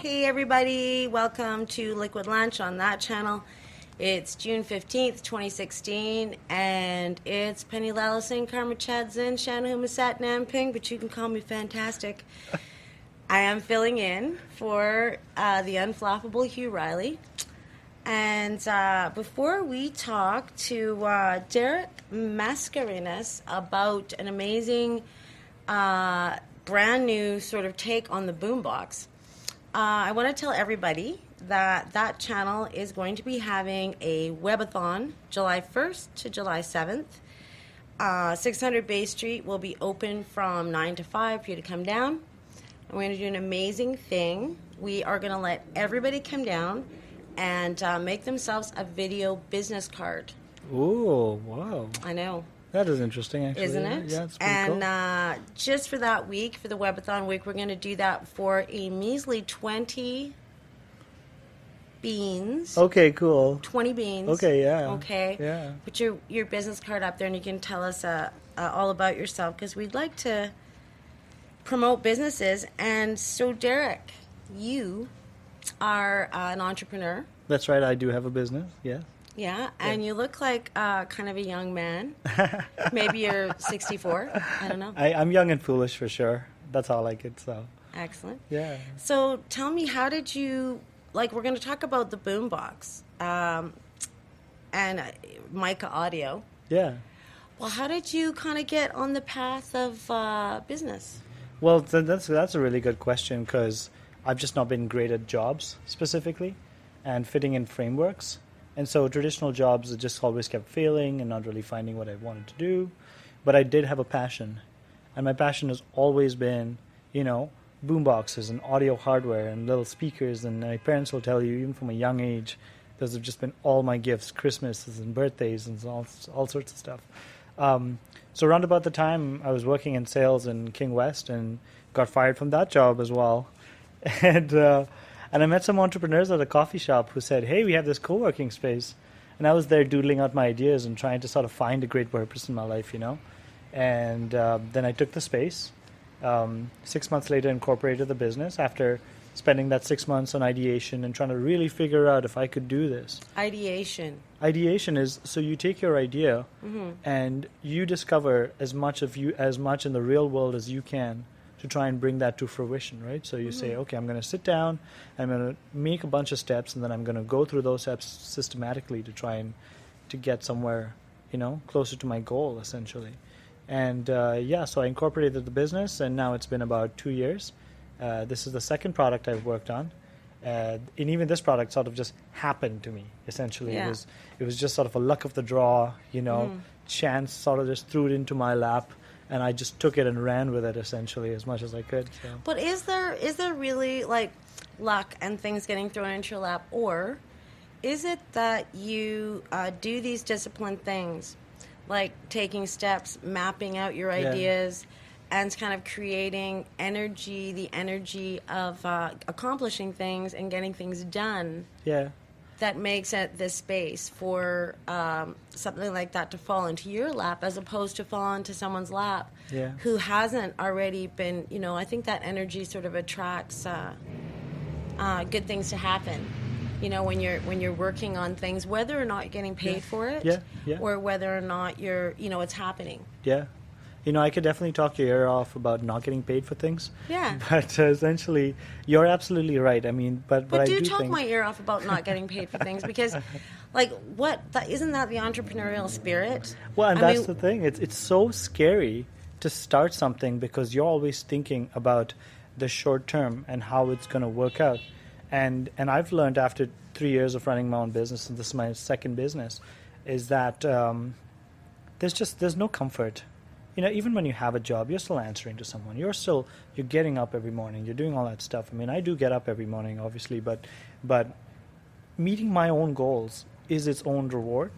Hey everybody, welcome to Liquid Lunch on that channel. It's June 15th, 2016, and it's Penny Singh, Karma Chadzin, Shanahu Masat Namping, but you can call me Fantastic. I am filling in for the unflappable Hugh Riley. And before we talk to Derek Mascarenas about an amazing brand new sort of take on the BoomBox, I want to tell everybody that that channel is going to be having a webathon July 1st to July 7th. 600 Bay Street will be open from 9 to 5 for you to come down. We're going to do an amazing thing. We are going to let everybody come down and make themselves a video business card. Ooh, wow. I know. That is interesting, actually. Isn't it? Yeah, it's pretty cool. And just for that week, for the webathon week, we're going to do that for a measly 20 beans. Okay, cool. 20 beans. Okay, yeah. Okay. Yeah. Put your business card up there and you can tell us all about yourself because we'd like to promote businesses. And so, Derek, you are an entrepreneur. That's right, I do have a business, yes. Yeah, and you look like kind of a young man. Maybe you're 64. I don't know. I'm young and foolish for sure. That's how I like it, so. Excellent. Yeah. So tell me, how did you, like, we're going to talk about the BoomBox and Mika audio. Yeah. Well, how did you kind of get on the path of business? Well, that's a really good question because I've just not been great at jobs specifically and fitting in frameworks. And so traditional jobs just always kept failing and not really finding what I wanted to do. But I did have a passion. And my passion has always been, boomboxes and audio hardware and little speakers. And my parents will tell you, even from a young age, those have just been all my gifts, Christmases and birthdays and all sorts of stuff. So around about the time I was working in sales in King West and got fired from that job as well. And I met some entrepreneurs at a coffee shop who said, hey, we have this co-working space. And I was there doodling out my ideas and trying to sort of find a great purpose in my life, And then I took the space. 6 months later, incorporated the business after spending that 6 months on ideation and trying to really figure out if I could do this. Ideation. Ideation is, so you take your idea and you discover as much in the real world as you can to try and bring that to fruition, right? So you say, okay, I'm going to sit down, I'm going to make a bunch of steps, and then I'm going to go through those steps systematically to try and to get somewhere, closer to my goal, essentially. And so I incorporated the business, and now it's been about 2 years. This is the second product I've worked on. And even this product sort of just happened to me, essentially. Yeah. It was just sort of a luck of the draw, chance sort of just threw it into my lap. And I just took it and ran with it, essentially, as much as I could. So. But is there really, like, luck and things getting thrown into your lap? Or is it that you do these disciplined things, like taking steps, mapping out your ideas, and kind of creating the energy of accomplishing things and getting things done? Yeah. That makes it this space for something like that to fall into your lap as opposed to fall into someone's lap who hasn't already been, I think that energy sort of attracts good things to happen, when you're working on things, whether or not you're getting paid for it or whether or not you're, it's happening. Yeah. I could definitely talk your ear off about not getting paid for things. Yeah. But essentially, you're absolutely right. I mean, but I do talk think... my ear off about not getting paid for things because, isn't that the entrepreneurial spirit? Well, and that's the thing. It's so scary to start something because you're always thinking about the short term and how it's going to work out. And I've learned after 3 years of running my own business, and this is my second business, is that there's no comfort. Even when you have a job, you're still answering to someone. You're getting up every morning. You're doing all that stuff. I mean, I do get up every morning, obviously, but meeting my own goals is its own reward.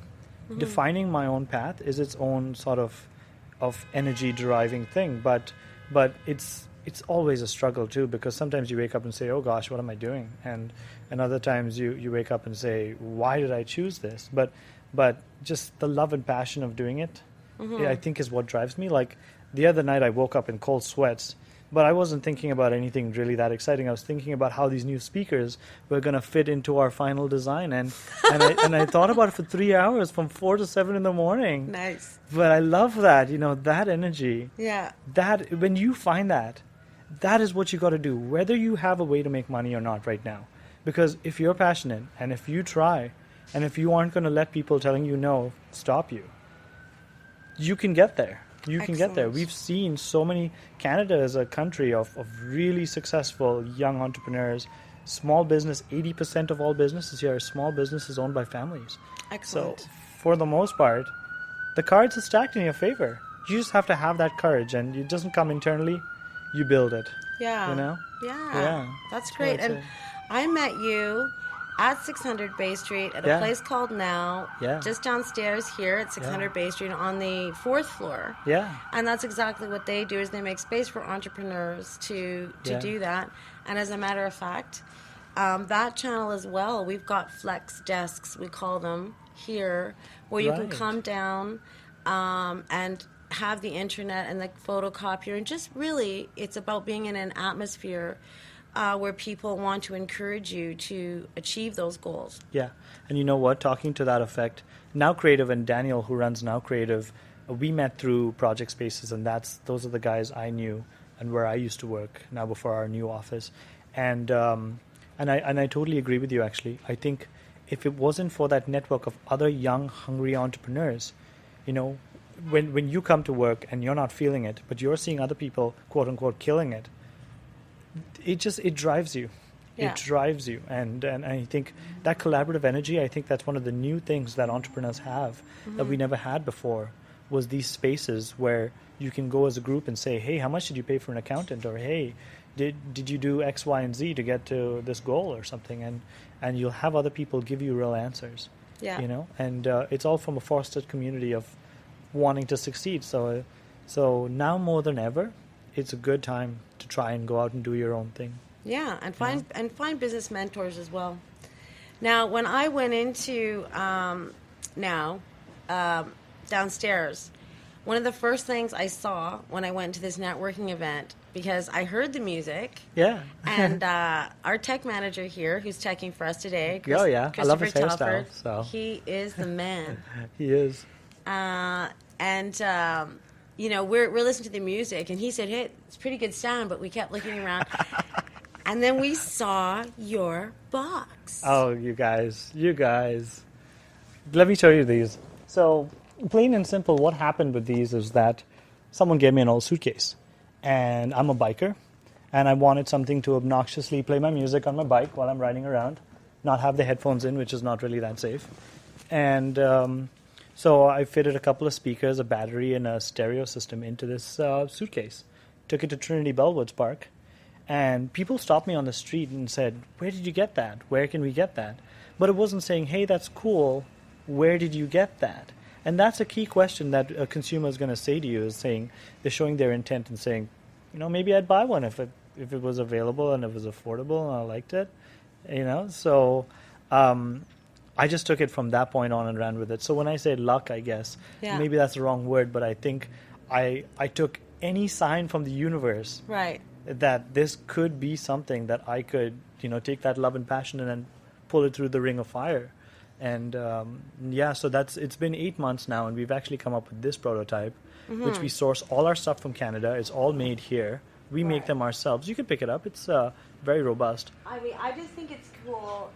Mm-hmm. Defining my own path is its own sort of energy deriving thing. But it's always a struggle too, because sometimes you wake up and say, "Oh gosh, what am I doing?" And other times you wake up and say, "Why did I choose this?" But just the love and passion of doing it. I think is what drives me. Like the other night I woke up in cold sweats But I wasn't thinking about anything really that exciting. I was thinking about how these new speakers were going to fit into our final design. And I thought about it for 3 hours from 4 to 7 in the morning. Nice. But I love that, that energy. Yeah. That when you find that is what you got to do, whether you have a way to make money or not right now. Because if you're passionate and if you try and if you aren't going to let people telling you no stop you, you can get there. You can get there. We've seen so many. Canada is a country of really successful young entrepreneurs. Small business, 80% of all businesses here are small businesses owned by families. Excellent. So for the most part, the cards are stacked in your favor. You just have to have that courage, and it doesn't come internally. You build it. Yeah. Yeah. That's great. And I met you at 600 Bay Street at a place called Now, just downstairs here at 600 Bay Street on the 4th floor. Yeah. And that's exactly what they do, is they make space for entrepreneurs to do that. And as a matter of fact, that channel as well, we've got flex desks, we call them, here, where you can come down and have the internet and the photocopier, and just really it's about being in an atmosphere where people want to encourage you to achieve those goals. Yeah. And you know what? Talking to that effect, Now Creative and Daniel, who runs Now Creative, we met through Project Spaces, and those are the guys I knew and where I used to work now before our new office. And I totally agree with you, actually. I think if it wasn't for that network of other young, hungry entrepreneurs, when you come to work and you're not feeling it, but you're seeing other people, quote unquote, killing it, it drives you. Yeah. It drives you. And I think that collaborative energy, I think that's one of the new things that entrepreneurs have that we never had before, was these spaces where you can go as a group and say, hey, how much did you pay for an accountant? Or, hey, did you do X, Y, and Z to get to this goal or something? And you'll have other people give you real answers. Yeah. And it's all from a fostered community of wanting to succeed. So now more than ever, it's a good time to try and go out and do your own thing. Yeah, and find business mentors as well. Now, when I went into downstairs, one of the first things I saw when I went to this networking event, because I heard the music. Yeah. And our tech manager here, who's teching for us today, I love his hairstyle. So. He is the man. He is. We're listening to the music, and he said, hey, it's pretty good sound, but we kept looking around. And then we saw your box. Oh, you guys. Let me show you these. So, plain and simple, what happened with these is that someone gave me an old suitcase. And I'm a biker, and I wanted something to obnoxiously play my music on my bike while I'm riding around, not have the headphones in, which is not really that safe. And so I fitted a couple of speakers, a battery, and a stereo system into this suitcase. Took it to Trinity Bellwoods Park, and people stopped me on the street and said, where did you get that? Where can we get that? But it wasn't saying, hey, that's cool. Where did you get that? And that's a key question that a consumer is going to say to you, is saying, they're showing their intent and saying, maybe I'd buy one if it was available and it was affordable and I liked it, So I just took it from that point on and ran with it. So when I say luck, I guess, maybe that's the wrong word, but I think I took any sign from the universe that this could be something that I could, take that love and passion and then pull it through the ring of fire. And so it's been 8 months now, and we've actually come up with this prototype, which we source all our stuff from Canada. It's all made here. We make them ourselves. You can pick it up. It's very robust. I mean, I just think it's cool.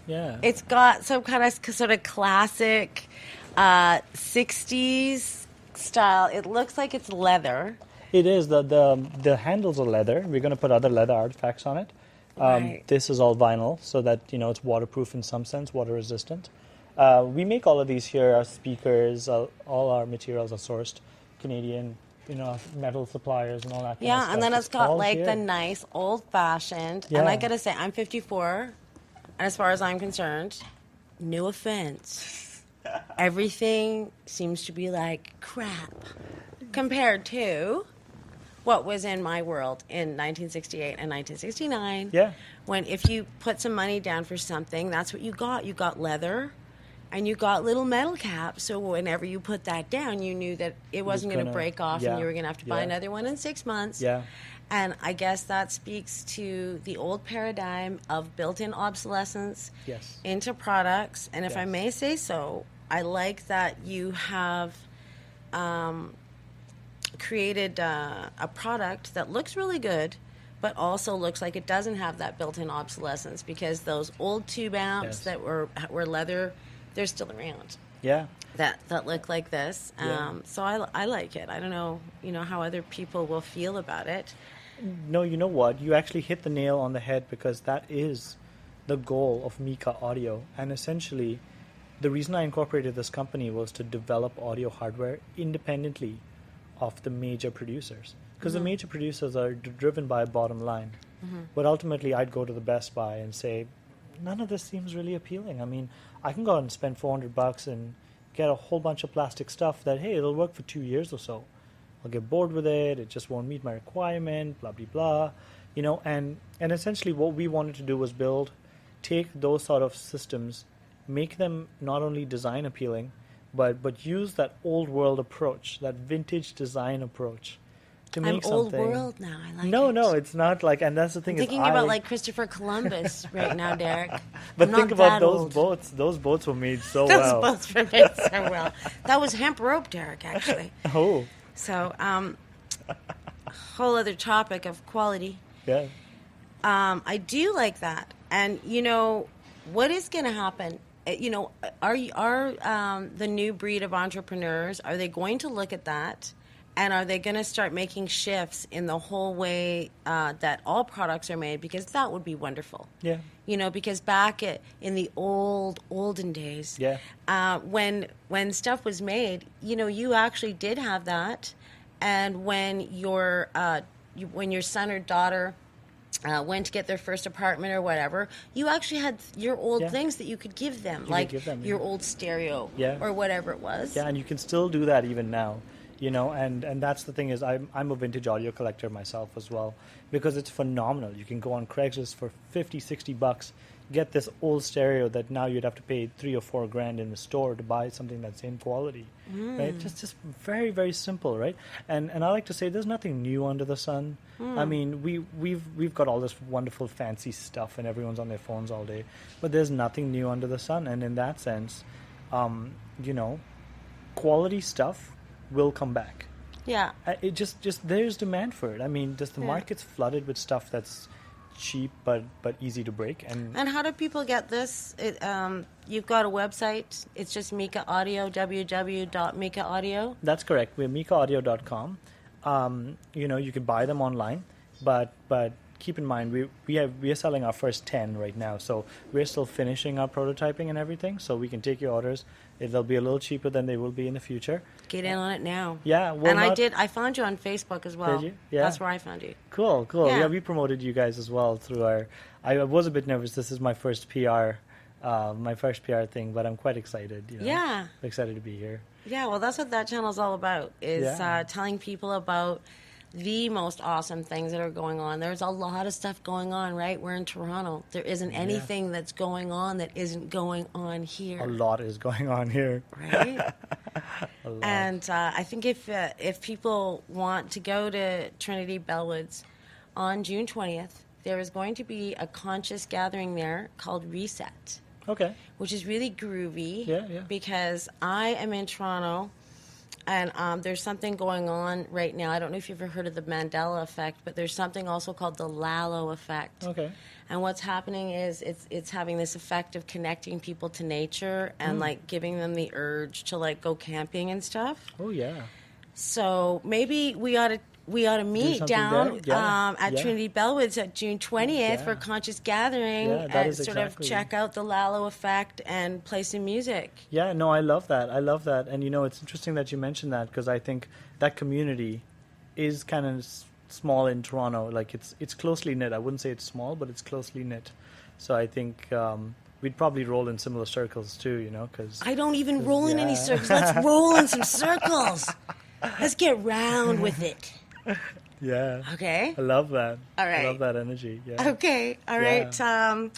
Yeah. It's got some kind of sort of classic 60s style. It looks like it's leather. It is. The handles are leather. We're going to put other leather artifacts on it. This is all vinyl, so that it's waterproof in some sense, water resistant. We make all of these here. Our speakers, all our materials are sourced Canadian, metal suppliers and all that. Yeah, kind of stuff. and then it's got like here. the nice old fashioned. Yeah. And I gotta say, I'm 54, and as far as I'm concerned, no offense, everything seems to be like crap compared to what was in my world in 1968 and 1969. Yeah. When if you put some money down for something, that's what you got. You got leather, and you got little metal caps. So whenever you put that down, you knew that it wasn't going to break off, and you were going to have to buy another one in 6 months. Yeah. And I guess that speaks to the old paradigm of built-in obsolescence Yes. into products. And if I Yes. may say so, I like that you have created a product that looks really good, but also looks like it doesn't have that built-in obsolescence, because those old tube amps Yes. that were leather, they're still around. Yeah. That look like this. Yeah. So I like it. I don't know, how other people will feel about it. No, you know what? You actually hit the nail on the head, because that is the goal of Mika Audio. And essentially, the reason I incorporated this company was to develop audio hardware independently of the major producers. Because the major producers are driven by a bottom line. But ultimately, I'd go to the Best Buy and say, none of this seems really appealing. I mean, I can go out and spend $400 and get a whole bunch of plastic stuff that, hey, it'll work for 2 years or so. I'll get bored with it. It just won't meet my requirement, blah, blah, blah. And essentially what we wanted to do was take those sort of systems, make them not only design appealing, but use that old world approach, that vintage design approach to make I'm old something. world now. I like it. No, it's not like, and that's the thing. I'm thinking about like Christopher Columbus right now, Derek. But I'm think not about that those old. boats. Those boats were made so Those well. boats were made so well. That was hemp rope, Derek, actually. Oh, So, whole other topic of quality. yeah. I do like that. And, what is going to happen? Are the new breed of entrepreneurs, are they going to look at that? And are they going to start making shifts in the whole way that all products are made? Because that would be wonderful. Yeah. Because back in the olden days, Yeah. when stuff was made, you actually did have that. And when your son or daughter went to get their first apartment or whatever, you actually had your old things that you could give them, could like give them, your yeah. old stereo Yeah. or whatever it was. Yeah, and you can still do that even now, and that's the thing is I'm a vintage audio collector myself as well, because it's phenomenal. You can go on Craigslist for $50-$60, get this old stereo that now you'd have to pay $3 or $4 grand in the store to buy something that's same quality, right? Just very, very simple, right? And I like to say there's nothing new under the sun. I mean, we've got all this wonderful fancy stuff and everyone's on their phones all day, but there's nothing new under the sun. And in that sense, quality stuff will come back. Yeah. It just there's demand for it. I mean, just the market's flooded with stuff that's cheap but easy to break. And how do people get this? You've got a website. It's just Mika Audio, www.mikaaudio. that's correct. We're mikaaudio.com. You can buy them online, but keep in mind we are selling our first 10 right now, so we're still finishing our prototyping and everything, so we can take your orders. They'll be a little cheaper than they will be in the future. Get in on it now. Yeah, well, I found you on Facebook as well. Did you? Yeah. That's where I found you. Cool. Yeah. Yeah, we promoted you guys as well through our. I was a bit nervous. This is my first PR thing, but I'm quite excited. Yeah. Excited to be here. Yeah, well, that's what that channel's all about, is Yeah. telling people about the most awesome things that are going on. There's a lot of stuff going on, right? We're in Toronto. There isn't anything that's going on that isn't going on here. A lot is going on here. Right? A lot. And I think if people want to go to Trinity Bellwoods on June 20th, there is going to be a conscious gathering there called Reset, Okay. which is really groovy. Yeah. Because I am in Toronto, and there's something going on right now. I don't know if you've ever heard of the Mandela effect, but there's something also called the Lalo effect. Okay. And what's happening is it's having this effect of connecting people to nature and like giving them the urge to like go camping and stuff. Oh yeah. So maybe we ought to meet something down there? Yeah. at Yeah. Trinity Bellwoods at June 20th for Yeah. Conscious Gathering Yeah, that and is sort exactly. of check out the Lalo effect and play some music. Yeah, no, I love that. And it's interesting that you mentioned that, because I think that community is kind of small in Toronto. Like it's closely knit. I wouldn't say it's small, but it's closely knit. So I think we'd probably roll in similar circles too, because I don't even roll in any yeah. circles. Let's roll in some circles. Let's get round with it. yeah. Okay? I love that. All right. I love that energy. Yeah. Okay. All Yeah. right.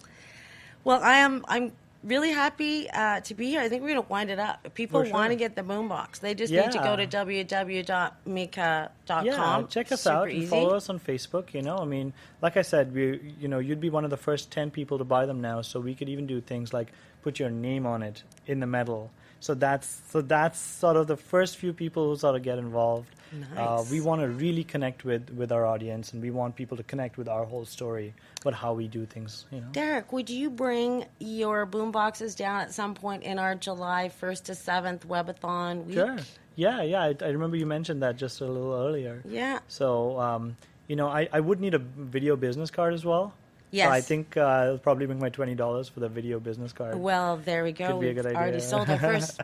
Well, I'm really happy to be here. I think we're going to wind it up. If people For sure. want to get the BoomBox, they just need to go to www.mika.com. Yeah, check us Super out and easy. follow us on Facebook. I mean, like I said, you'd be one of the first 10 people to buy them now. So we could even do things like put your name on it in the metal. So that's sort of the first few people who sort of get involved. Nice. We want to really connect with our audience, and we want people to connect with our whole story, but how we do things. Derek, would you bring your boomboxes down at some point in our July 1st to 7th webathon week? Sure. Yeah. I remember you mentioned that just a little earlier. Yeah. So, I would need a video business card as well. Yes. So I think I'll probably bring my $20 for the video business card. Well, there we go. Could be a good We've idea. already sold our first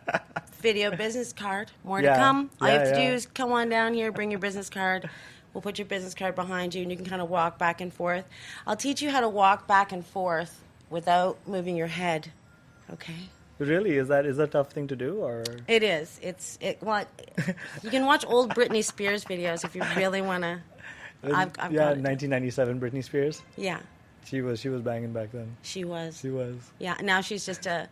video business card. More to Yeah. come. All you have to Yeah. do is come on down here, bring your business card. We'll put your business card behind you, and you can kind of walk back and forth. I'll teach you how to walk back and forth without moving your head. Okay? Really? Is that a tough thing to do, or? It is. Well, you can watch old Britney Spears videos if you really want to. I've got it. 1997 Britney Spears. Yeah. She was banging back then. She was. She was. Yeah, now she's just so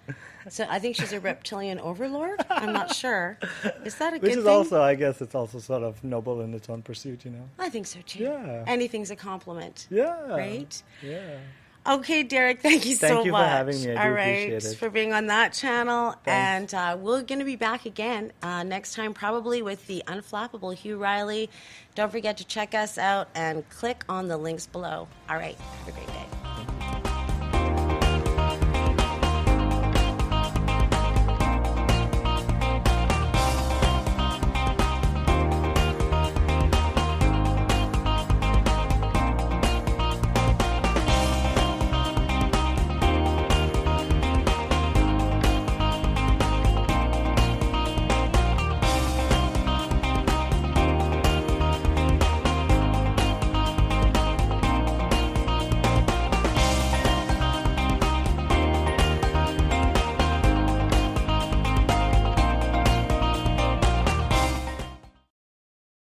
I think she's a reptilian overlord. I'm not sure. Is that a good Which is thing? also, I guess, it's also sort of noble in its own pursuit, I think so too. Yeah. Anything's a compliment. Yeah. Right? Yeah. Okay, Derek, thank you so much. Thank you for having me. I do All right, appreciate it. for being on that channel. Thanks. And we're going to be back again next time, probably with the unflappable Hugh Riley. Don't forget to check us out and click on the links below. All right, have a great day.